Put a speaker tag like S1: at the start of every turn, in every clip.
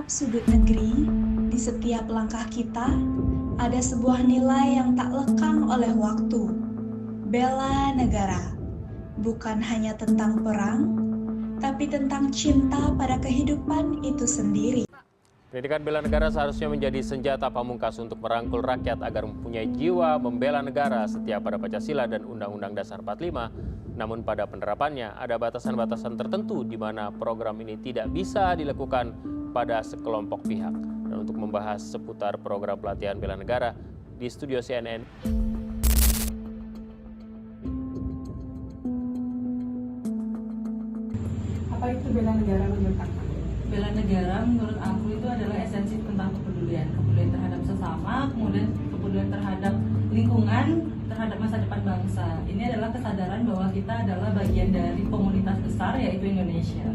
S1: setiap sudut negeri, di setiap langkah kita, ada sebuah nilai yang tak lekang oleh waktu. Bela negara, bukan hanya tentang perang, tapi tentang cinta pada kehidupan itu sendiri.
S2: Pendidikan bela negara seharusnya menjadi senjata pamungkas untuk merangkul rakyat agar mempunyai jiwa membela negara setia pada Pancasila dan Undang-Undang Dasar 45. Namun pada penerapannya ada batasan-batasan tertentu di mana program ini tidak bisa dilakukan pada sekelompok pihak. Dan untuk membahas seputar program pelatihan bela negara di studio CNN.
S3: Apa itu bela negara menurut Kakak?
S4: Bela negara menurut aku itu adalah esensi tentang kepedulian terhadap sesama, kemudian kepedulian terhadap lingkungan, terhadap masa depan bangsa. Ini adalah kesadaran bahwa kita adalah bagian dari komunitas besar yaitu Indonesia.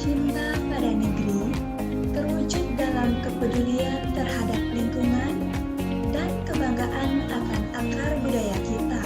S1: Cinta pada negeri terwujud dalam kepedulian terhadap lingkungan dan kebanggaan akan akar budaya kita.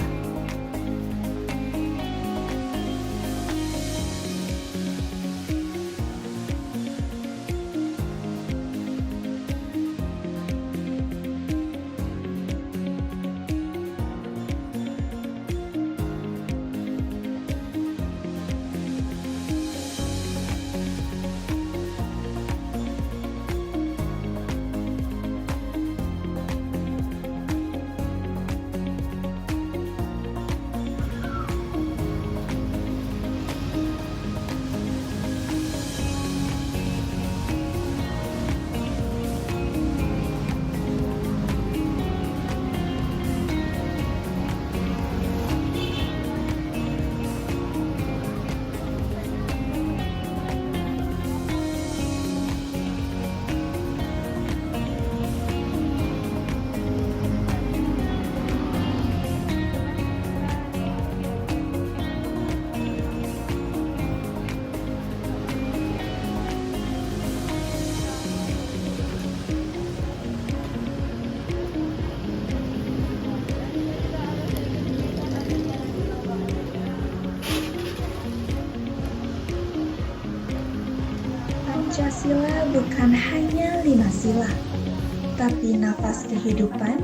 S1: Pancasila bukan hanya 5 sila, tapi nafas kehidupan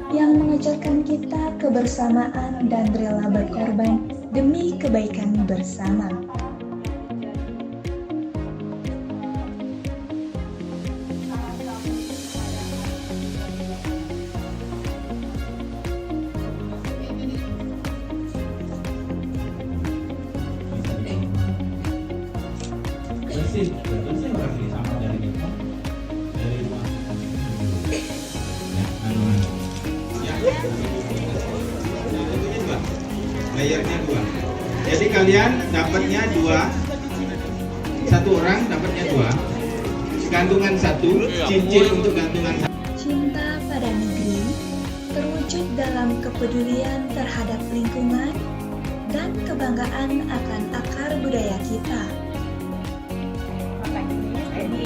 S1: yang mengajarkan kita kebersamaan dan rela berkorban demi kebaikan bersama.
S5: Layarnya 2. Jadi kalian dapatnya 2. Satu orang dapatnya 2. Gantungan 1, cincin untuk gantungan 1.
S1: Cinta pada negeri terwujud dalam kepedulian terhadap lingkungan dan kebanggaan akan akar budaya kita.
S3: Jadi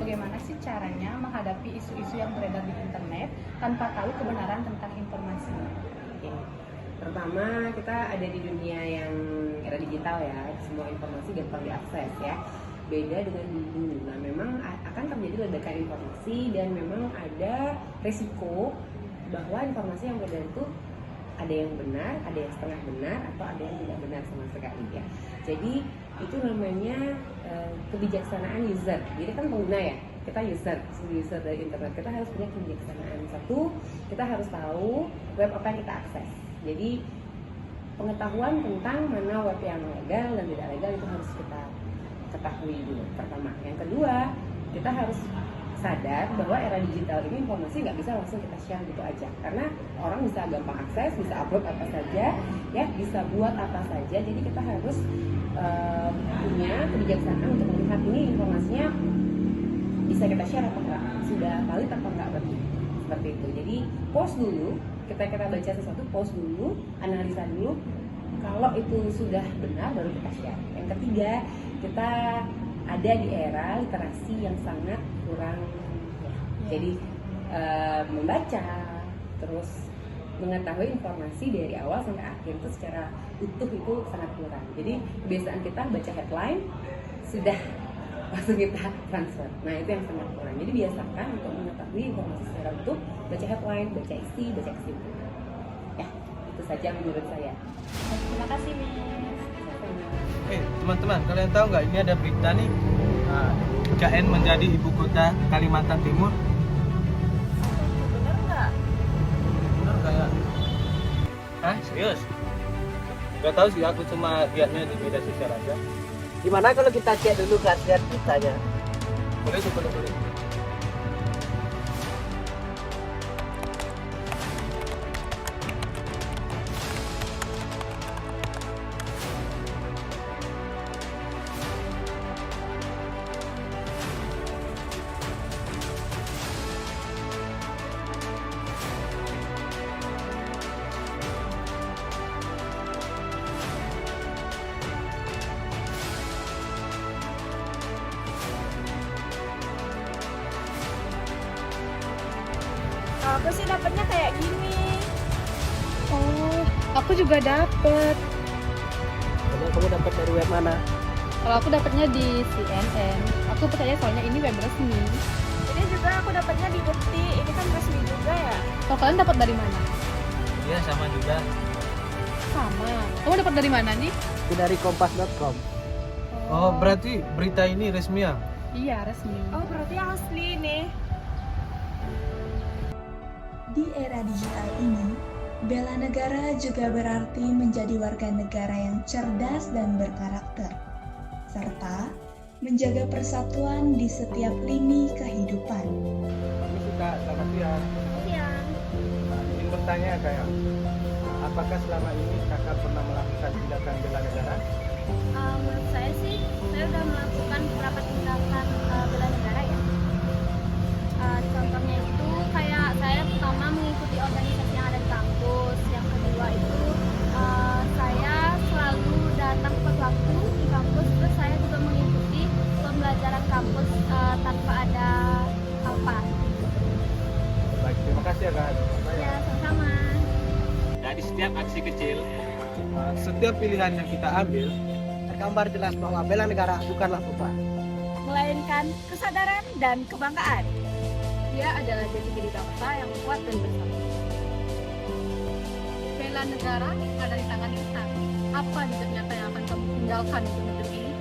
S3: bagaimana sih caranya menghadapi isu-isu yang beredar di internet tanpa tahu kebenaran tentang informasi?
S6: Oke. Pertama, kita ada di dunia yang era digital ya, semua informasi gampang diakses ya. Beda dengan dulu. Nah, memang akan terjadi ledakan informasi dan memang ada resiko bahwa informasi yang beredar itu ada yang benar, ada yang setengah benar, atau ada yang tidak benar sama sekali ya. Jadi itu namanya kebijaksanaan user. Jadi kan pengguna ya, kita user dari internet, kita harus punya kebijaksanaan. Satu, kita harus tahu web apa yang kita akses. Jadi pengetahuan tentang mana web yang legal dan tidak legal itu harus kita ketahui dulu pertama. Yang kedua, kita harus sadar bahwa era digital ini informasi nggak bisa langsung kita share gitu aja, karena orang bisa gampang akses, bisa upload apa saja, ya bisa buat apa saja. Jadi kita harus punya kebijaksanaan untuk melihat ini informasinya bisa kita share apa enggak, sudah valid apa enggak, berarti seperti itu. Jadi pause dulu, kita baca sesuatu, pause dulu, analisa dulu. Kalau itu sudah benar baru kita share. Yang ketiga, kita ada di era literasi yang sangat kurang ya. Jadi membaca terus mengetahui informasi dari awal sampai akhir itu secara utuh itu sangat kurang. Jadi kebiasaan kita baca headline sudah langsung kita transfer. Nah itu yang sangat kurang. Jadi biasakan untuk mengetahui informasi secara utuh, baca headline, baca isi, baca kesimpulan. Ya itu saja menurut saya.
S3: Terima kasih, Miss.
S7: Teman-teman, kalian tahu nggak ini ada berita nih, IKN menjadi ibu kota Kalimantan Timur.
S3: Bener nggak?
S7: Bener kayak? Hah, serius? Gak tahu sih, aku cuma lihatnya di media sosial aja.
S8: Gimana kalau kita cek dulu khasiat beritanya?
S7: Boleh tuh, boleh.
S9: Aku sih dapatnya kayak gini.
S3: Oh, aku juga dapet.
S8: Kamu dapat dari web mana?
S3: Kalau aku dapatnya di CNN. Aku percaya soalnya ini web resmi.
S9: Ini juga aku dapatnya di Bukti. Ini kan resmi juga ya.
S3: Kalau kalian dapat dari mana?
S7: Iya, sama juga.
S3: Sama. Kamu dapat dari mana nih?
S8: Itu dari kompas.com.
S7: Oh, berarti berita ini resmi ya?
S3: Iya, resmi.
S9: Oh berarti asli nih.
S1: Di era digital ini, bela negara juga berarti menjadi warga negara yang cerdas dan berkarakter, serta menjaga persatuan di setiap lini kehidupan.
S7: Aku suka, selamat siang.
S9: Iya.
S7: Ingin bertanya kayak, apakah selama ini kakak pernah melakukan tindakan bela negara?
S9: Menurut saya sih, saya udah melakukan beberapa tindakan bela negara ya. Contohnya itu kayak saya pertama mengikuti organisasi yang ada di kampus. Yang kedua itu saya selalu datang tepat waktu di kampus. Terus saya juga mengikuti pembelajaran kampus tanpa ada apa.
S7: Baik, terima kasih ya kak.
S9: Ya sama-sama.
S2: Dari setiap aksi kecil,
S7: Setiap pilihan yang kita ambil,
S8: Tergambar jelas bahwa bela negara bukanlah beban.
S9: Melainkan kesadaran dan kebanggaan.
S3: Dia adalah jati diri bangsa yang kuat dan bersatu. Bela negara ada di tangan kita. Apa jejak nyata yang akan kamu tinggalkan untuk negeri ini?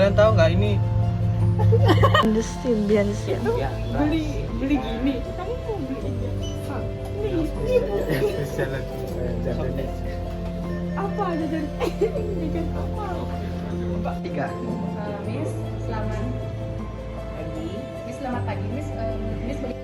S7: kalian tahu nggak ini?
S8: Bensin. Ya,
S3: Beli gini. Kamu mau beli apa jajan? Jajan apa?
S8: Tiga.
S3: Miss, selamat pagi. Miss, selamat pagi. Miss,